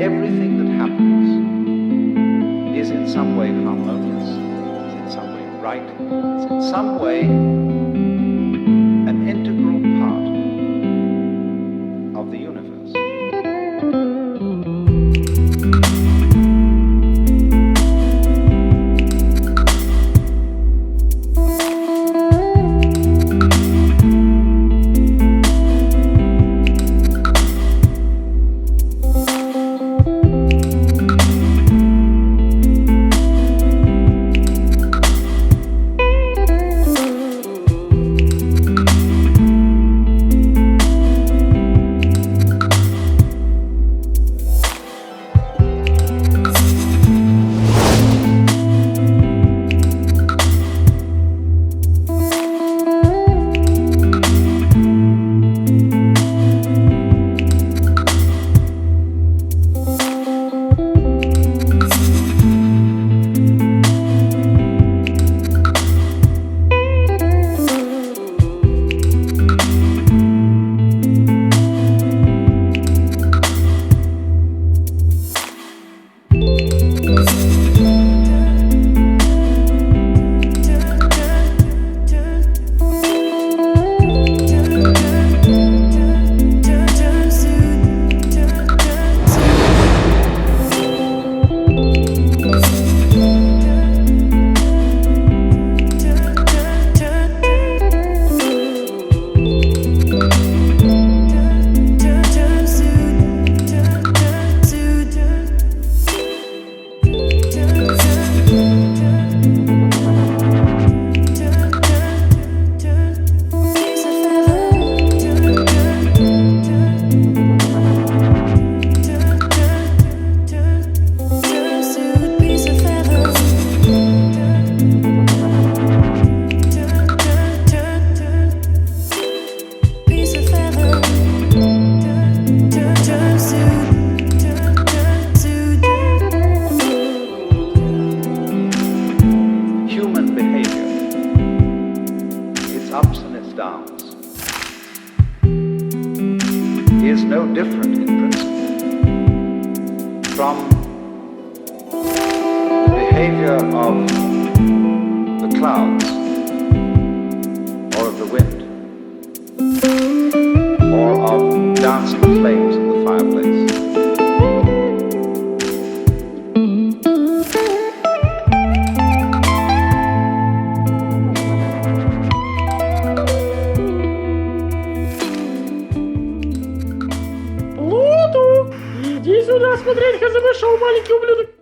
everything that happens is in some way harmonious, is in some way right, is in some way an integral part of the universe. Is no different in principle from the behavior of the clouds or of the wind or of dancing flames in the fireplace. Иди сюда смотреть, как зашел маленький ублюдок.